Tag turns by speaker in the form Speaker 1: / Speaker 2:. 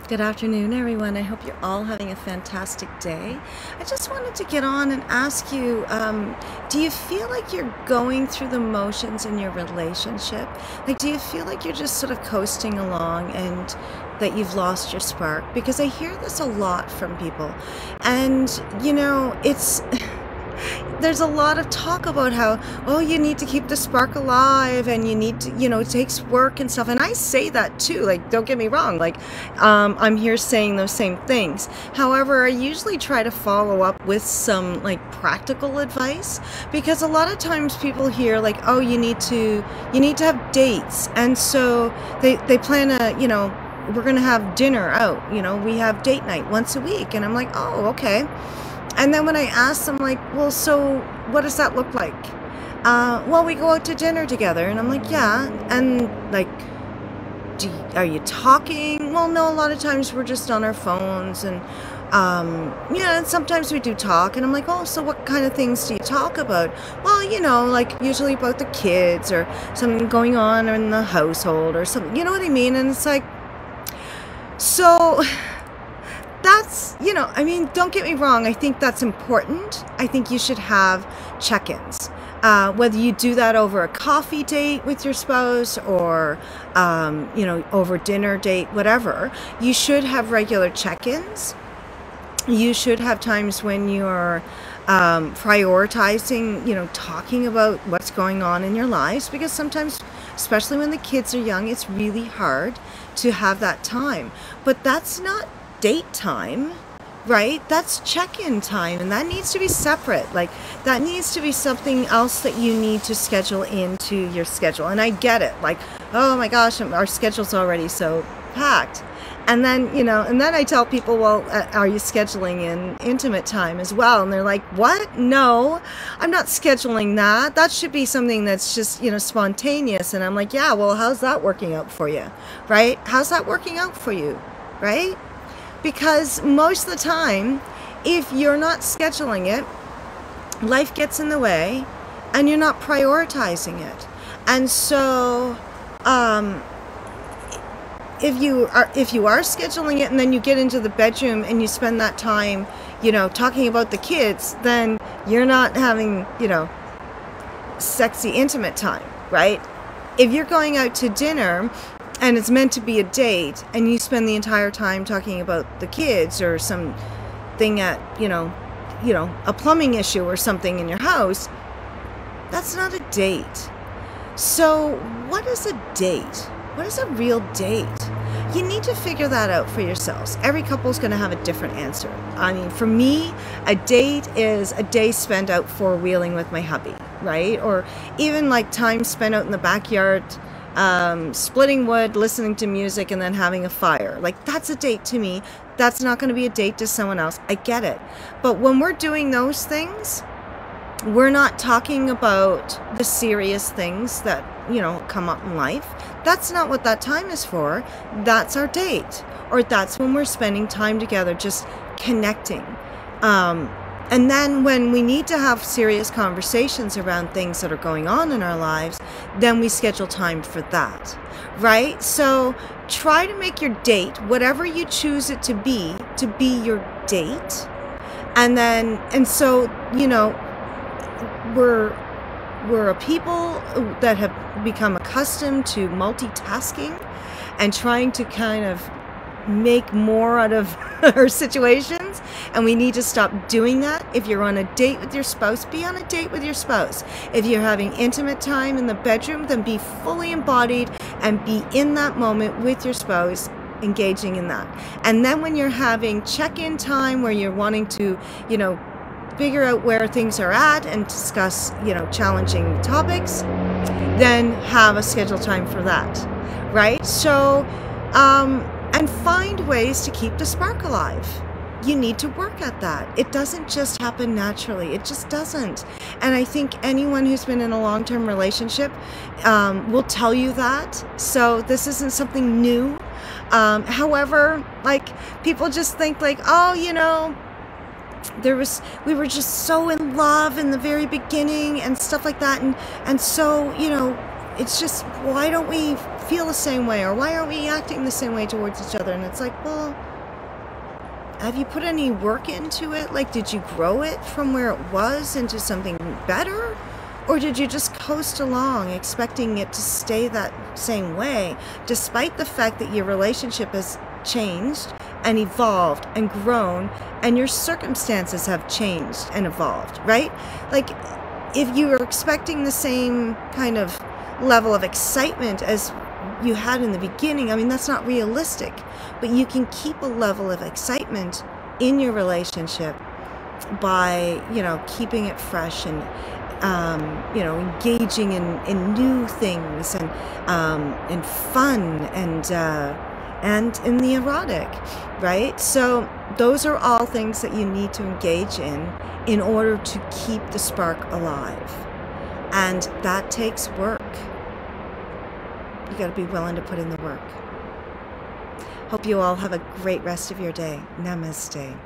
Speaker 1: Good afternoon, everyone. I hope you're all having a fantastic day. I just wanted to get on and ask you, do you feel like you're going through the motions in your relationship? Like, do you feel like you're just sort of coasting along and that you've lost your spark? Because I hear this a lot from people. And, it's... There's a lot of talk about how, oh, you need to keep the spark alive and you need to, it takes work and stuff. And I say that too, like, don't get me wrong. Like, I'm here saying those same things. However, I usually try to follow up with some like practical advice, because a lot of times people hear like, oh, you need to have dates. And so they plan we're going to have dinner out, we have date night once a week. And I'm like, oh, okay. And then when I ask them, like, well, so what does that look like? Well, we go out to dinner together. And I'm like, yeah. And like, are you talking? Well, no, a lot of times we're just on our phones. And, and sometimes we do talk. And I'm like, oh, so what kind of things do you talk about? Well, like usually about the kids or something going on in the household or something. You know what I mean? And it's like, so... That's, don't get me wrong. I think that's important. I think you should have check-ins. Whether you do that over a coffee date with your spouse or, over dinner date, whatever, you should have regular check-ins. You should have times when you're prioritizing, talking about what's going on in your lives, because sometimes, especially when the kids are young, it's really hard to have that time. But that's not date time, right? That's check-in time, and that needs to be separate. Like, that needs to be something else that you need to schedule into your schedule. And I get it, like, oh my gosh, our schedule's already so packed. And then, and then I tell people, well, are you scheduling in intimate time as well? And they're like, what? No, I'm not scheduling that. That should be something that's just, spontaneous. And I'm like, yeah, well, how's that working out for you, right? How's that working out for you, right? Because most of the time, if you're not scheduling it, life gets in the way and you're not prioritizing it. And so if you are scheduling it and then you get into the bedroom and you spend that time, talking about the kids, then you're not having, sexy, intimate time, right? If you're going out to dinner and it's meant to be a date, and you spend the entire time talking about the kids or something at, a plumbing issue or something in your house, that's not a date. So what is a date? What is a real date? You need to figure that out for yourselves. Every couple's going to have a different answer. I mean, for me, a date is a day spent out four-wheeling with my hubby, right? Or even like time spent out in the backyard, splitting wood, listening to music, and then having a fire. Like, that's a date to me. That's not going to be a date to someone else. I get it. But when we're doing those things, we're not talking about the serious things that, come up in life. That's not what that time is for. That's our date. Or that's when we're spending time together, just connecting. And then when we need to have serious conversations around things that are going on in our lives, then we schedule time for that, right? So try to make your date, whatever you choose it to be your date. And so, we're a people that have become accustomed to multitasking and trying to kind of make more out of our situations, and we need to stop doing that. If you're on a date with your spouse, be on a date with your spouse. If you're having intimate time in the bedroom, then be fully embodied and be in that moment with your spouse, engaging in that. And then when you're having check-in time where you're wanting to, figure out where things are at and discuss, challenging topics, then have a scheduled time for that, right? So, and find ways to keep the spark alive. You need to work at that. It doesn't just happen naturally. It just doesn't. And I think anyone who's been in a long-term relationship will tell you that. So this isn't something new. However, like, people just think like, oh, we were just so in love in the very beginning and stuff like that. And so, it's just, why don't we feel the same way, or why aren't we acting the same way towards each other? And it's like, well, have you put any work into it? Like, did you grow it from where it was into something better? Or did you just coast along expecting it to stay that same way, despite the fact that your relationship has changed and evolved and grown, and your circumstances have changed and evolved, right? Like, if you are expecting the same kind of level of excitement as you had in the beginning, I mean, that's not realistic. But you can keep a level of excitement in your relationship by, keeping it fresh and, engaging in new things and fun and in the erotic, right? So those are all things that you need to engage in order to keep the spark alive. And that takes work. You got to be willing to put in the work. Hope you all have a great rest of your day. Namaste.